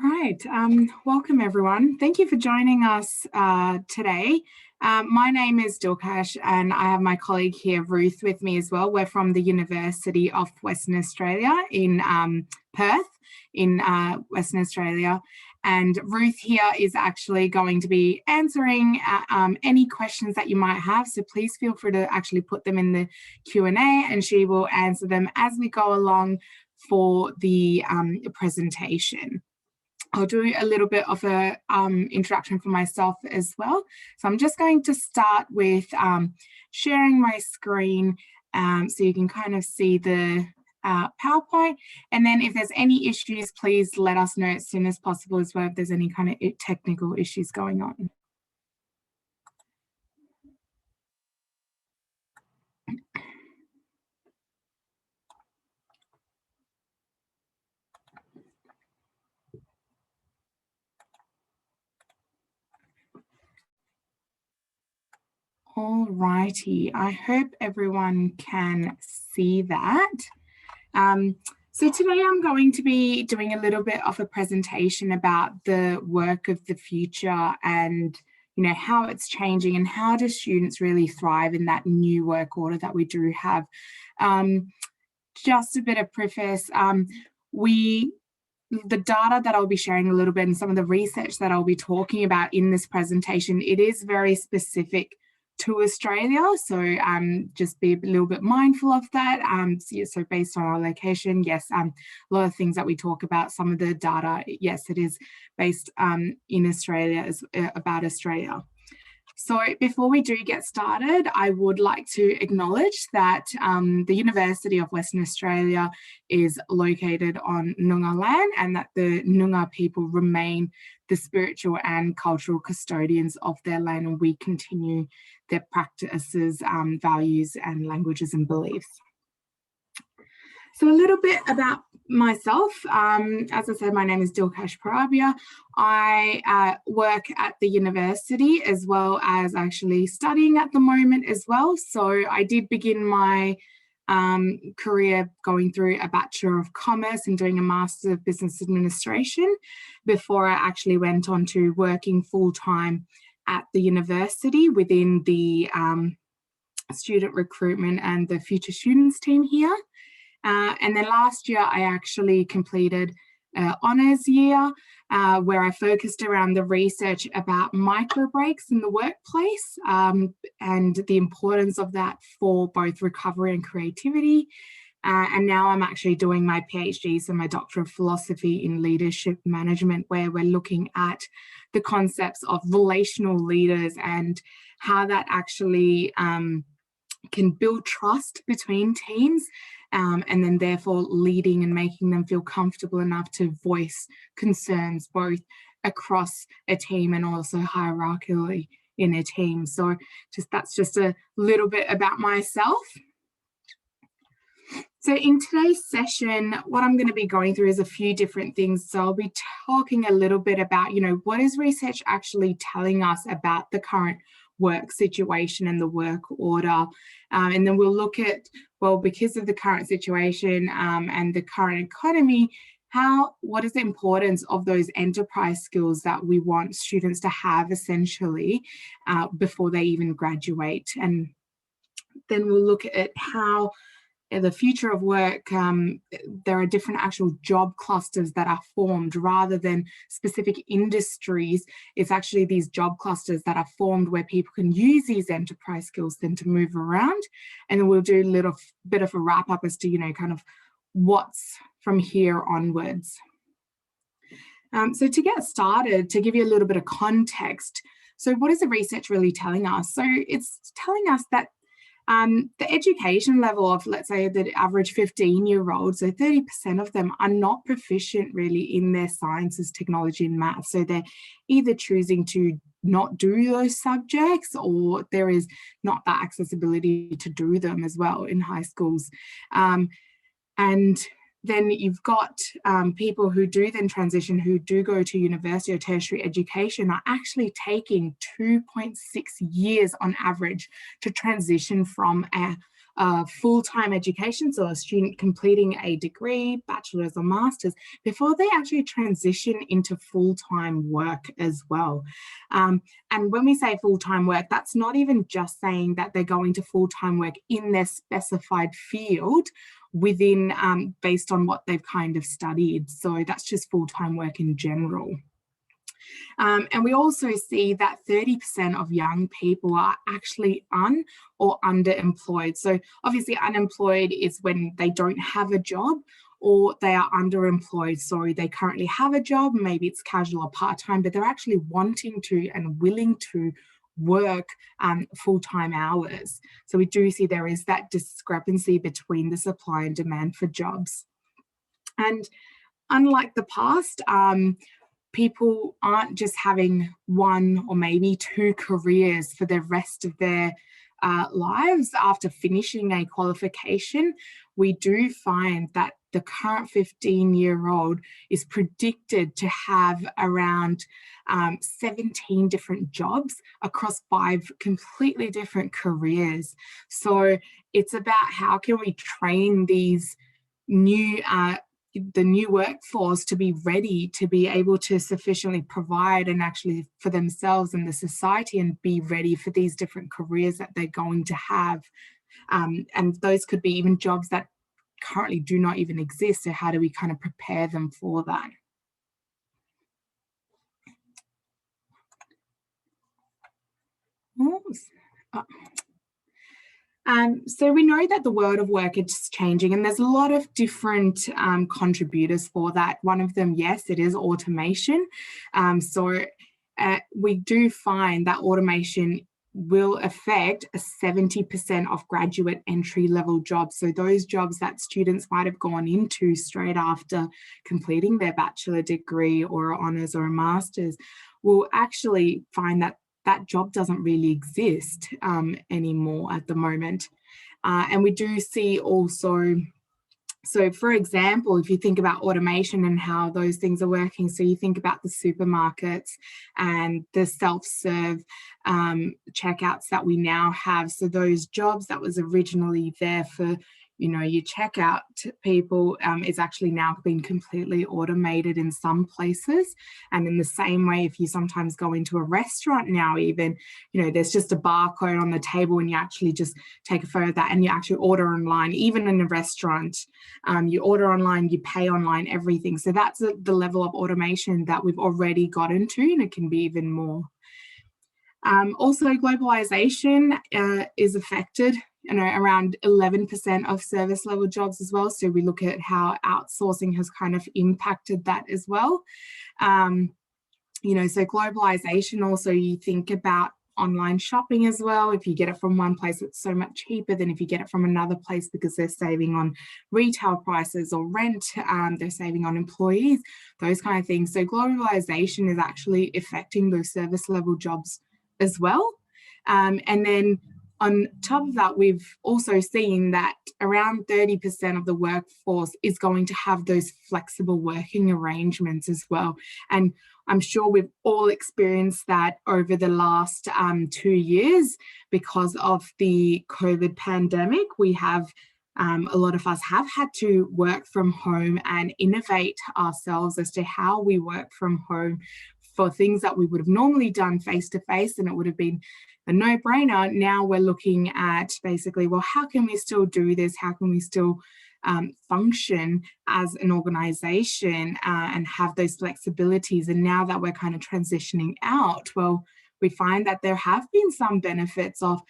All right, welcome everyone. Thank you for joining us today. My name is Dilkash and I have my colleague here, Ruth, with me as well. We're from the University of Western Australia in Perth in Western Australia. And Ruth here is actually going to be answering any questions that you might have. So please feel free to actually put them in the Q&A and she will answer them as we go along for the presentation. I'll do a little bit of a introduction for myself as well. So I'm just going to start with sharing my screen so you can kind of see the PowerPoint. And then if there's any issues, please let us know as soon as possible as well if there's any kind of technical issues going on. All righty, I hope everyone can see that. So today I'm going to be doing a little bit of a presentation about the work of the future and how it's changing and how do students really thrive in that new work order that we do have. Just a bit of preface, the data that I'll be sharing a little bit and some of the research that I'll be talking about in this presentation, it is very specific to Australia, so just be a little bit mindful of that. So based on our location, yes, a lot of things that we talk about, some of the data, yes, it is based in Australia, about Australia. So before we do get started, I would like to acknowledge that the University of Western Australia is located on Noongar land and that the Noongar people remain the spiritual and cultural custodians of their land, and we continue their practices, values and languages and beliefs. So a little bit about myself. As I said, my name is Dilkash Parabia. I work at the university as well as actually studying at the moment as well. So I did begin my career going through a Bachelor of Commerce and doing a Master of Business Administration before I actually went on to working full-time at the university within the student recruitment and the future students team here. And then last year, I actually completed an honours year where I focused around the research about micro breaks in the workplace and the importance of that for both recovery and creativity. And now I'm actually doing my PhD, so my Doctor of Philosophy in Leadership Management, where we're looking at the concepts of relational leaders and how that actually can build trust between teams. And then therefore leading and making them feel comfortable enough to voice concerns both across a team and also hierarchically in a team. So that's just a little bit about myself. So in today's session, what I'm going to be going through is a few different things. So I'll be talking a little bit about, what is research actually telling us about the current work situation and the work order. And then we'll look at, well, because of the current situation and the current economy, what is the importance of those enterprise skills that we want students to have essentially before they even graduate. And then we'll look at how the future of work, there are different actual job clusters that are formed rather than specific industries. It's actually these job clusters that are formed where people can use these enterprise skills then to move around. And then we'll do a little bit of a wrap up as to, kind of what's from here onwards. So to get started, to give you a little bit of context, so what is the research really telling us? So it's telling us that the education level of, let's say, the average 15-year-old, so 30% of them are not proficient really in their sciences, technology and math. So they're either choosing to not do those subjects or there is not that accessibility to do them as well in high schools. And then you've got people who do then transition, who do go to university or tertiary education, are actually taking 2.6 years on average to transition from full-time education, so a student completing a degree, bachelor's or master's, before they actually transition into full-time work as well. And when we say full-time work, that's not even just saying that they're going to full-time work in their specified field within, based on what they've kind of studied. So that's just full-time work in general. And we also see that 30% of young people are actually or underemployed. So obviously unemployed is when they don't have a job, or they are underemployed. So they currently have a job, maybe it's casual or part-time, but they're actually wanting to and willing to work full-time hours. So we do see there is that discrepancy between the supply and demand for jobs. And unlike the past, people aren't just having one or maybe two careers for the rest of their lives after finishing a qualification. We do find that the current 15-year-old is predicted to have around 17 different jobs across 5 completely different careers. So it's about how can we train these the new workforce to be ready to be able to sufficiently provide and actually for themselves and the society, and be ready for these different careers that they're going to have. And those could be even jobs that currently do not even exist. So how do we kind of prepare them for that? So we know that the world of work is changing, and there's a lot of different contributors for that. One of them, yes, it is automation. We do find that automation will affect 70% of graduate entry-level jobs. So those jobs that students might have gone into straight after completing their bachelor degree or honours or a master's will actually find that that job doesn't really exist anymore at the moment. And we do see also, so for example, if you think about automation and how those things are working, so you think about the supermarkets and the self-serve checkouts that we now have. So those jobs that was originally there for, you know, your checkout people is actually now being completely automated in some places. And in the same way, if you sometimes go into a restaurant now, even, you know, there's just a barcode on the table and you actually just take a photo of that and you actually order online. Even in a restaurant, you order online, you pay online, everything. So that's the level of automation that we've already got into, and it can be even more. Also, globalization is affected, you know, around 11% of service level jobs as well. So we look at how outsourcing has kind of impacted that as well. You know, so globalization, also you think about online shopping as well. If you get it from one place, it's so much cheaper than if you get it from another place, because they're saving on retail prices or rent, they're saving on employees, those kind of things. So globalization is actually affecting those service level jobs as well. And then on top of that, we've also seen that around 30% of the workforce is going to have those flexible working arrangements as well. And I'm sure we've all experienced that over the last 2 years because of the COVID pandemic. We have, a lot of us have had to work from home and innovate ourselves as to how we work from home for things that we would have normally done face-to-face, and it would have been a no-brainer. Now we're looking at basically, well, how can we still do this? How can we still function as an organization and have those flexibilities? And now that we're kind of transitioning out, well, we find that there have been some benefits of,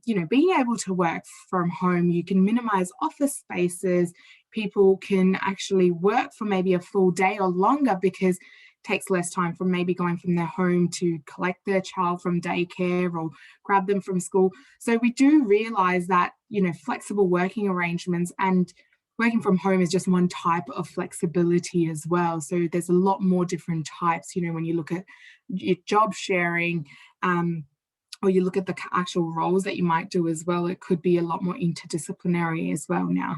you know, being able to work from home. You can minimize office spaces. People can actually work for maybe a full day or longer because takes less time from maybe going from their home to collect their child from daycare or grab them from school. So we do realize that, you know, flexible working arrangements and working from home is just one type of flexibility as well. So there's a lot more different types, you know, when you look at your job sharing, or you look at the actual roles that you might do as well, it could be a lot more interdisciplinary as well now.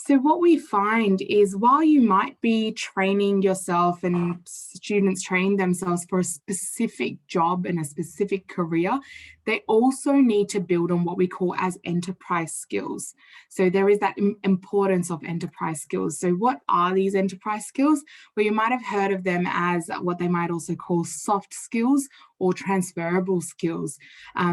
So what we find is while you might be training yourself and students train themselves for a specific job and a specific career, they also need to build on what we call as enterprise skills. So there is that importance of enterprise skills. So what are these enterprise skills? Well, you might have heard of them as what they might also call soft skills or transferable skills.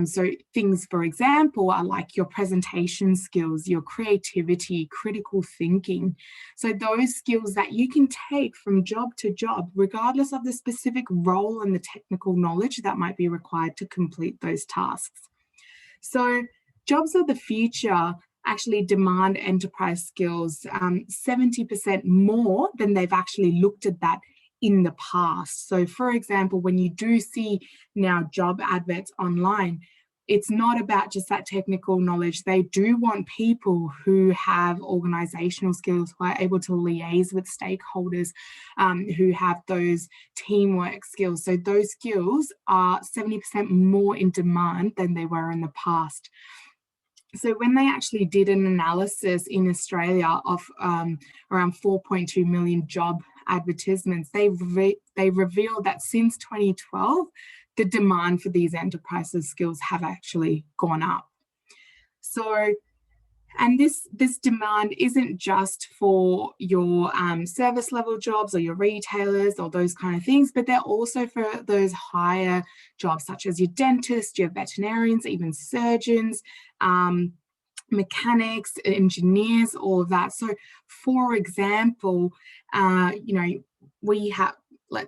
So things, for example, are like your presentation skills, your creativity, critical thinking. So those skills that you can take from job to job, regardless of the specific role and the technical knowledge that might be required to complete those tasks. So jobs of the future actually demand enterprise skills 70% more than they've actually looked at that in the past. So for example, when you do see now job adverts online, it's not about just that technical knowledge. They do want people who have organizational skills, who are able to liaise with stakeholders, who have those teamwork skills. So those skills are 70% more in demand than they were in the past. So when they actually did an analysis in Australia of around 4.2 million job advertisements, they revealed that since 2012, the demand for these enterprises skills have actually gone up. So, and this demand isn't just for your service level jobs or your retailers or those kind of things, but they're also for those higher jobs such as your dentists, your veterinarians, even surgeons, mechanics, engineers, all of that. So for example, we have,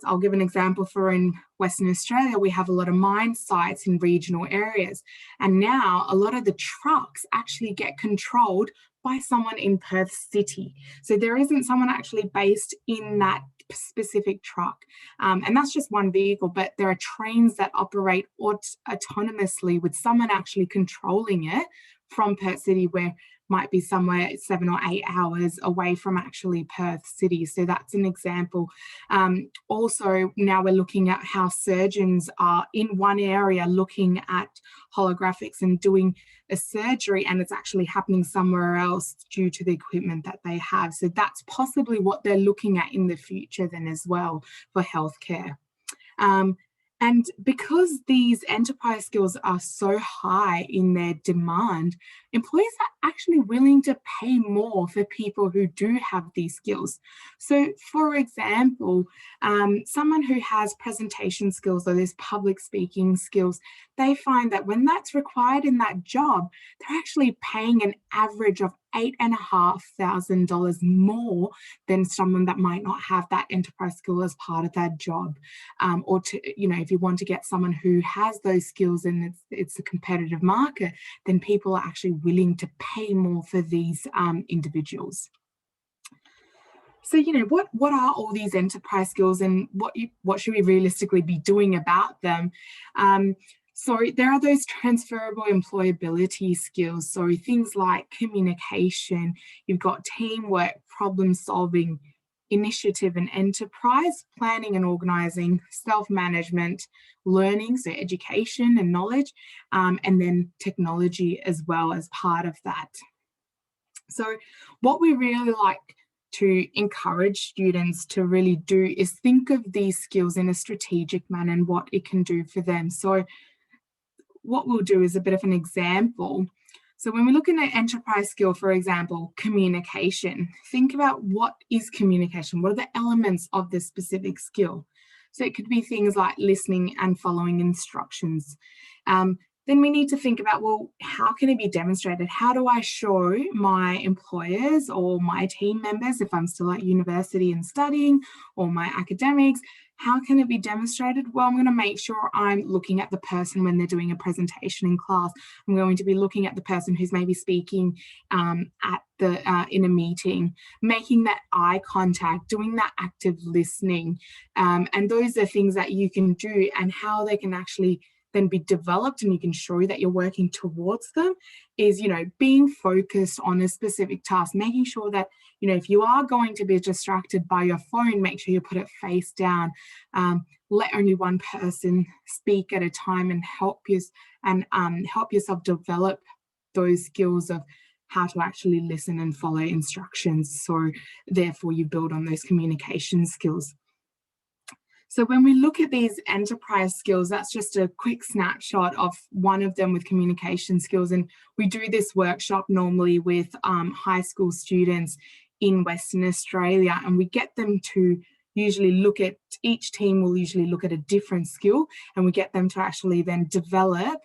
I'll give an example. For in Western Australia, we have a lot of mine sites in regional areas. And now a lot of the trucks actually get controlled by someone in Perth City. So there isn't someone actually based in that specific truck. And that's just one vehicle, but there are trains that operate autonomously with someone actually controlling it from Perth City, where might be somewhere 7 or 8 hours away from actually Perth City. So that's an example. Also, now we're looking at how surgeons are in one area looking at holographics and doing a surgery, and it's actually happening somewhere else due to the equipment that they have. So that's possibly what they're looking at in the future then as well for healthcare. And because these enterprise skills are so high in their demand, employers are actually willing to pay more for people who do have these skills. So for example, someone who has presentation skills or these public speaking skills, they find that when that's required in that job, they're actually paying an average of $8,500 more than someone that might not have that enterprise skill as part of that job. Or if you want to get someone who has those skills and it's a competitive market, then people are actually willing to pay more for these individuals. So, what are all these enterprise skills, and what should we realistically be doing about them? So there are those transferable employability skills. So things like communication, you've got teamwork, problem solving, initiative and enterprise, planning and organizing, self-management, learning, so education and knowledge, and then technology as well as part of that. So what we really like to encourage students to really do is think of these skills in a strategic manner and what it can do for them. So what we'll do is a bit of an example. So when we're looking at enterprise skill, for example, communication, think about what is communication? What are the elements of this specific skill? So it could be things like listening and following instructions. Then we need to think about, well, how can it be demonstrated? How do I show my employers or my team members, if I'm still at university and studying, or my academics, how can it be demonstrated? Well, I'm going to make sure I'm looking at the person when they're doing a presentation in class. I'm going to be looking at the person who's maybe speaking in a meeting, making that eye contact, doing that active listening. And those are things that you can do, and how they can actually then be developed and you can show that you're working towards them is, being focused on a specific task, making sure that, if you are going to be distracted by your phone, make sure you put it face down, let only one person speak at a time, and help yourself develop those skills of how to actually listen and follow instructions. So therefore you build on those communication skills. So when we look at these enterprise skills, that's just a quick snapshot of one of them with communication skills. And we do this workshop normally with high school students in Western Australia, and we get them to usually look at, each team will usually look at a different skill, and we get them to actually then develop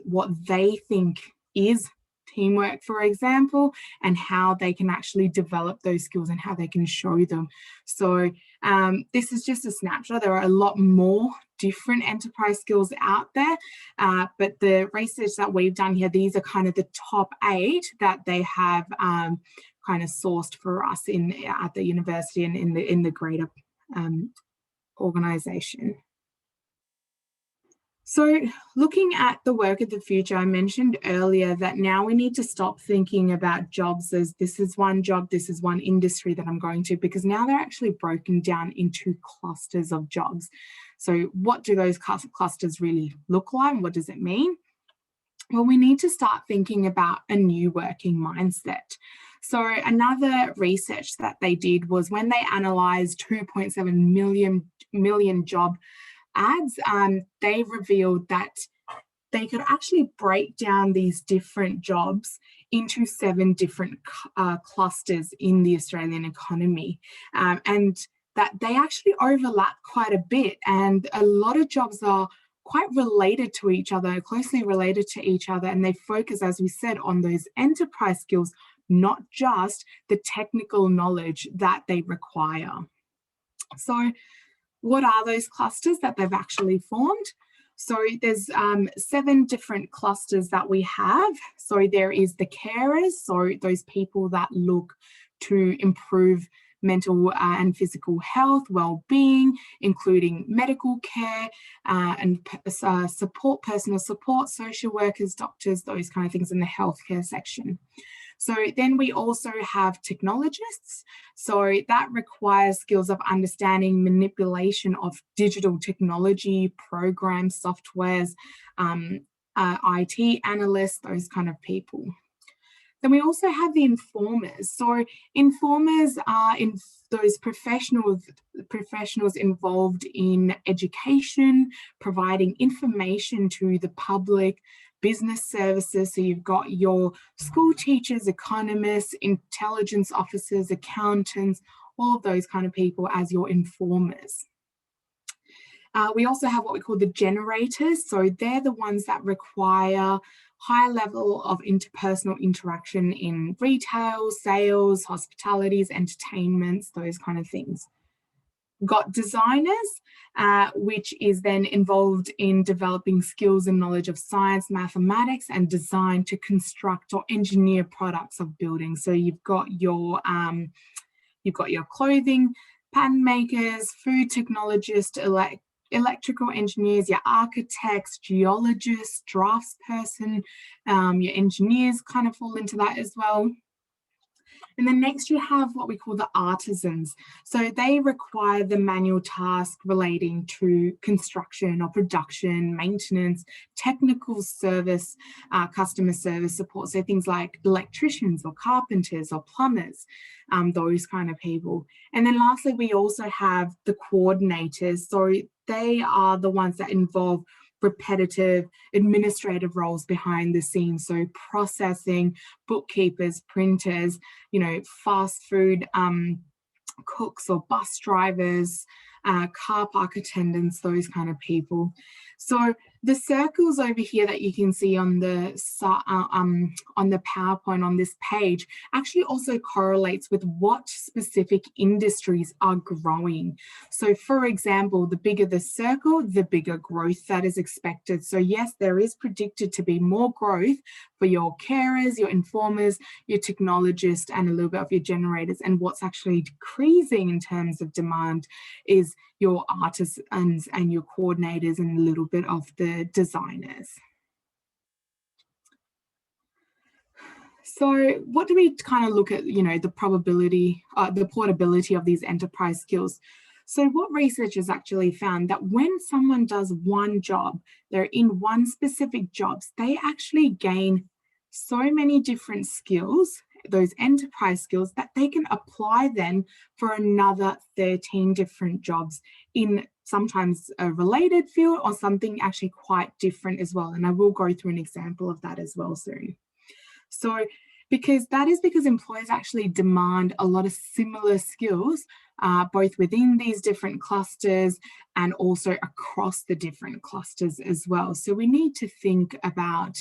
what they think is teamwork, for example, and how they can actually develop those skills and how they can show them. So this is just a snapshot. There are a lot more different enterprise skills out there, but the research that we've done here, these are kind of the top 8 that they have kind of sourced for us at the university and in the greater organisation. So looking at the work of the future, I mentioned earlier that now we need to stop thinking about jobs as this is one job, this is one industry that I'm going to, because now they're actually broken down into clusters of jobs. So what do those clusters really look like? What does it mean? Well, we need to start thinking about a new working mindset. So another research that they did was when they analysed 2.7 million job ads, they revealed that they could actually break down these different jobs into 7 different clusters in the Australian economy, and that they actually overlap quite a bit, and a lot of jobs are quite related to each other, closely related to each other, and they focus, as we said, on those enterprise skills, not just the technical knowledge that they require. So what are those clusters that they've actually formed? So there's 7 different clusters that we have. So there is the carers, so those people that look to improve mental and physical health, well-being, including medical care and support, personal support, social workers, doctors, those kind of things in the healthcare section. So then we also have technologists. So that requires skills of understanding manipulation of digital technology, programs, softwares, IT analysts, those kind of people. Then we also have the informers. So informers are those professionals involved in education, providing information to the public, business services. So you've got your school teachers, economists, intelligence officers, accountants, all of those kind of people as your informers. We also have what we call the generators. So they're the ones that require high level of interpersonal interaction in retail, sales, hospitalities, entertainments, those kind of things. Got designers, which is then involved in developing skills and knowledge of science, mathematics, and design to construct or engineer products of buildings. So you've got your clothing pattern makers, food technologists, electrical engineers, your architects, geologists, draftsperson, your engineers kind of fall into that as well. And then next you have what we call the artisans. So they require the manual task relating to construction or production, maintenance, technical service, customer service support. So things like electricians or carpenters or plumbers, those kind of people. And then lastly, we also have the coordinators. So they are the ones that involve repetitive administrative roles behind the scenes, so processing, bookkeepers, printers, fast food cooks or bus drivers, car park attendants, those kind of people. So the circles over here that you can see on the PowerPoint on this page actually also correlates with what specific industries are growing. So for example, the bigger the circle, the bigger growth that is expected. So yes, there is predicted to be more growth for your carers, your informers, your technologists, and a little bit of your generators. And what's actually decreasing in terms of demand is your artisans and your coordinators and a little bit of the designers. So what do we kind of look at, the probability, the portability of these enterprise skills? So what researchers actually found that when someone does one job, they're in one specific jobs, they actually gain so many different skills, those enterprise skills, that they can apply then for another 13 different jobs in sometimes a related field or something actually quite different as well. And I will go through an example of that as well soon. So because employers actually demand a lot of similar skills, both within these different clusters and also across the different clusters as well. So we need to think about,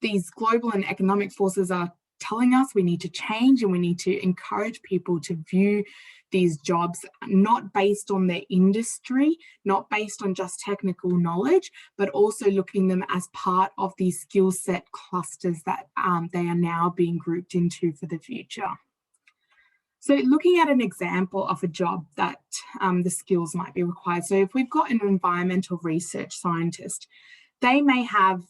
these global and economic forces are telling us we need to change, and we need to encourage people to view these jobs not based on their industry, not based on just technical knowledge, but also looking them as part of these skill set clusters that they are now being grouped into for the future. So looking at an example of a job that the skills might be required. So if we've got an environmental research scientist, they may have,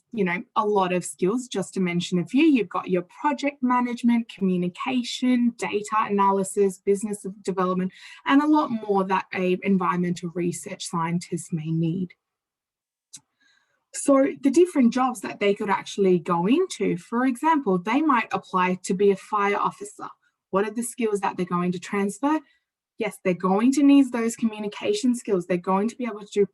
a lot of skills. Just to mention a few, you've got your project management, communication, data analysis, business development, and a lot more that an environmental research scientist may need. So the different jobs that they could actually go into, for example, they might apply to be a fire officer. What are the skills that they're going to transfer? Yes, they're going to need those communication skills. They're going to be able to do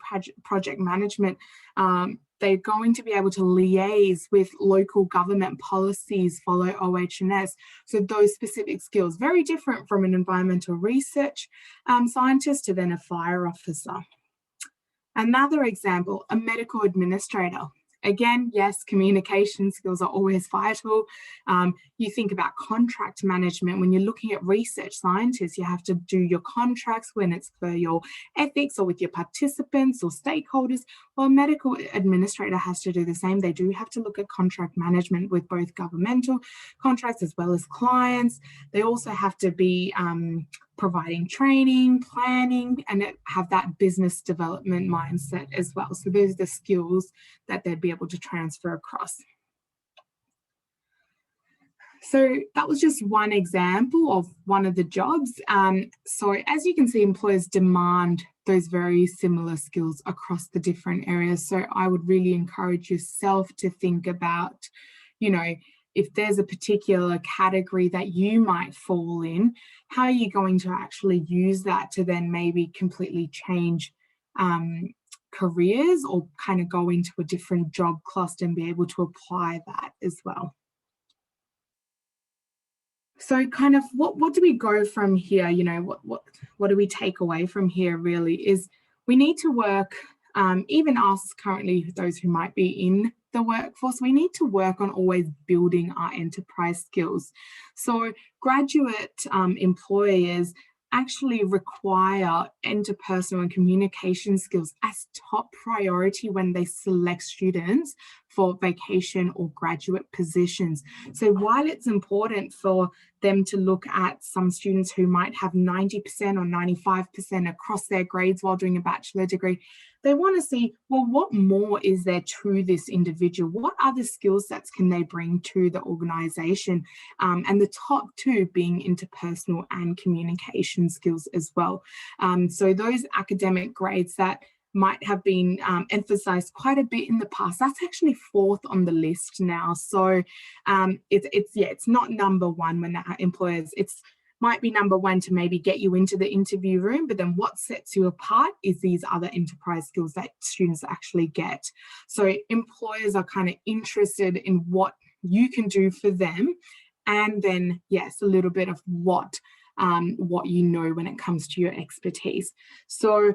project management. They're going to be able to liaise with local government policies, follow OH&S. So those specific skills, very different from an environmental research scientist to then a fire officer. Another example, a medical administrator. Again, yes, communication skills are always vital. You think about contract management. When you're looking at research scientists, you have to do your contracts when it's for your ethics or with your participants or stakeholders. Well, a medical administrator has to do the same. They do have to look at contract management with both governmental contracts as well as clients. They also have to be providing training, planning, and have that business development mindset as well. So those are the skills that they'd be able to transfer across. So that was just one example of one of the jobs. So as you can see, employers demand those very similar skills across the different areas. So I would really encourage yourself to think about, if there's a particular category that you might fall in, how are you going to actually use that to then maybe completely change careers or kind of go into a different job cluster and be able to apply that as well. So kind of what do we go from here? What do we take away from here really is we need to work, even us currently, those who might be in the workforce, we need to work on always building our enterprise skills. So graduate employers actually require interpersonal and communication skills as top priority when they select students for vacation or graduate positions. So while it's important for them to look at some students who might have 90% or 95% across their grades while doing a bachelor degree, they want to see, well, what more is there to this individual? What other skill sets can they bring to the organisation? And the top two being interpersonal and communication skills as well. So those academic grades that might have been emphasized quite a bit in the past, that's actually fourth on the list now. So it's not number one when employers, might be number one to maybe get you into the interview room, but then what sets you apart is these other enterprise skills that students actually get. So employers are kind of interested in what you can do for them, and then yes, a little bit of what you know when it comes to your expertise. So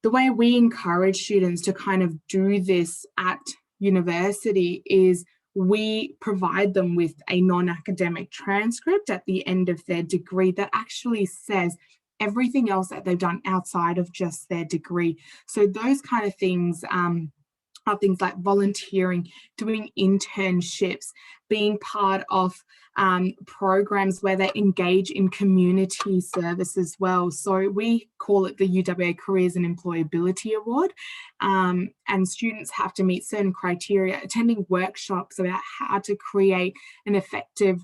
the way we encourage students to kind of do this at university is we provide them with a non-academic transcript at the end of their degree that actually says everything else that they've done outside of just their degree. So those kind of things are things like volunteering, doing internships, being part of programs where they engage in community service as well. So we call it the UWA Careers and Employability Award, and students have to meet certain criteria, attending workshops about how to create an effective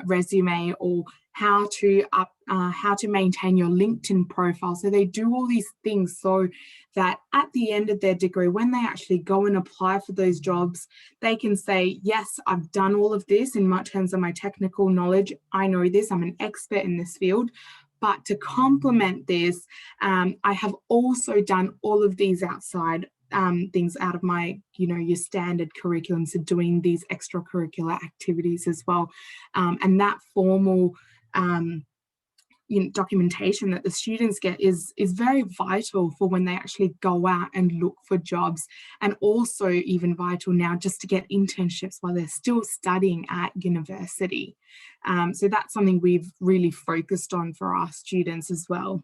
resume, or how to maintain your LinkedIn profile. So they do all these things so that at the end of their degree, when they actually go and apply for those jobs, they can say, yes, I've done all of this in terms of my technical knowledge. I know this, I'm an expert in this field. But to complement this, I have also done all of these outside things out of my, your standard curriculum, so doing these extracurricular activities as well. And that formal documentation that the students get is very vital for when they actually go out and look for jobs, and also even vital now just to get internships while they're still studying at university. So that's something we've really focused on for our students as well.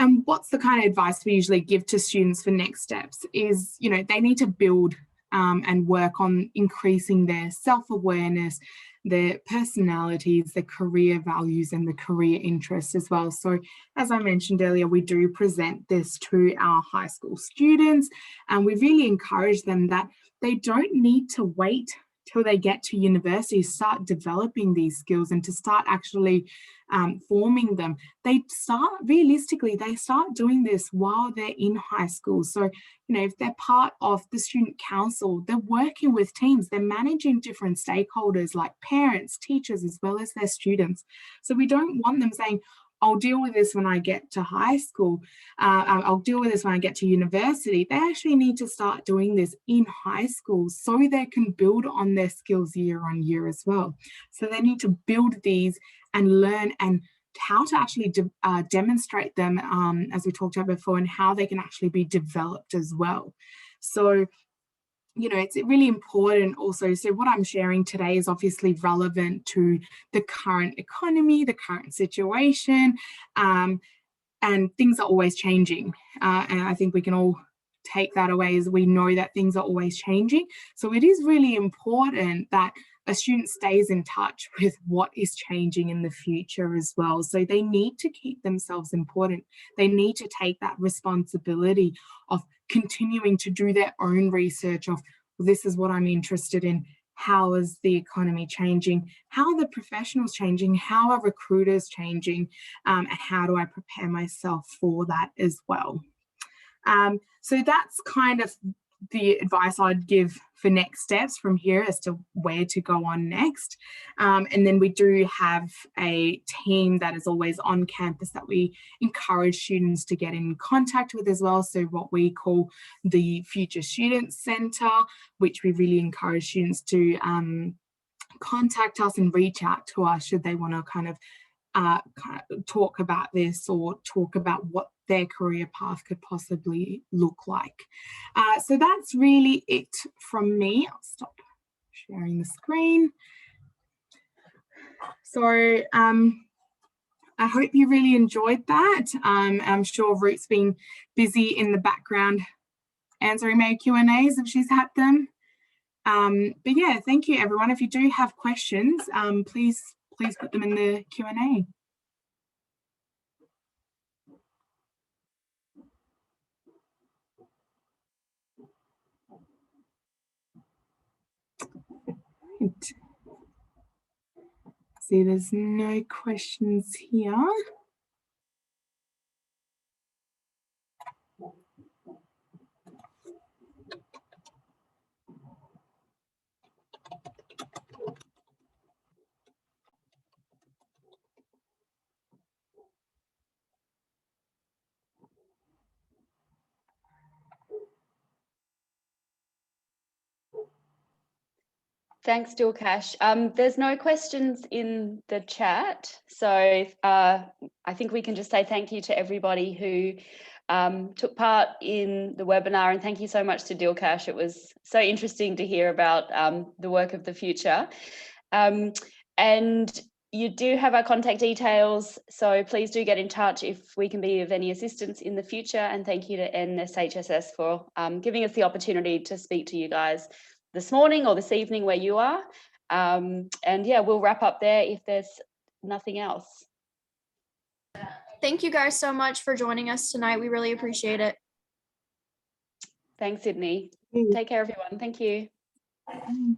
And what's the kind of advice we usually give to students for next steps is, they need to build and work on increasing their self-awareness, their personalities, their career values, and the career interests as well. So as I mentioned earlier, we do present this to our high school students, and we really encourage them that they don't need to wait till they get to university to start developing these skills and to start actually forming them. They start doing this while they're in high school. So, if they're part of the student council, they're working with teams, they're managing different stakeholders like parents, teachers, as well as their students. So we don't want them saying, I'll deal with this when I get to high school. I'll deal with this when I get to university. They actually need to start doing this in high school so they can build on their skills year on year as well. So they need to build these and learn and how to actually demonstrate them, as we talked about before, and how they can actually be developed as well. So it's really important also. So what I'm sharing today is obviously relevant to the current economy, the current situation, and things are always changing. And I think we can all take that away, as we know that things are always changing. So it is really important that a student stays in touch with what is changing in the future as well. So they need to keep themselves important. They need to take that responsibility of continuing to do their own research of, this is what I'm interested in. How is the economy changing? How are the professionals changing? How are recruiters changing? And how do I prepare myself for that as well? So that's kind of the advice I'd give for next steps from here as to where to go on next. And then we do have a team that is always on campus that we encourage students to get in contact with as well. So what we call the Future Student Centre, which we really encourage students to contact us and reach out to us should they want to kind of talk about this or talk about what their career path could possibly look like. So that's really it from me. I'll stop sharing the screen. So I hope you really enjoyed that. I'm sure Ruth's been busy in the background answering my Q&As if she's had them. But yeah, thank you everyone. If you do have questions, please put them in the Q&A. Right. See, there's no questions here. Thanks, Dilkash. There's no questions in the chat, so I think we can just say thank you to everybody who took part in the webinar, and thank you so much to Dilkash. It was so interesting to hear about the work of the future. And you do have our contact details, so please do get in touch if we can be of any assistance in the future. And thank you to NSHSS for giving us the opportunity to speak to you guys this morning or this evening where you are. And yeah, we'll wrap up there if there's nothing else. Thank you guys so much for joining us tonight. We really appreciate it. Thanks, Sydney. Take care, everyone. Thank you.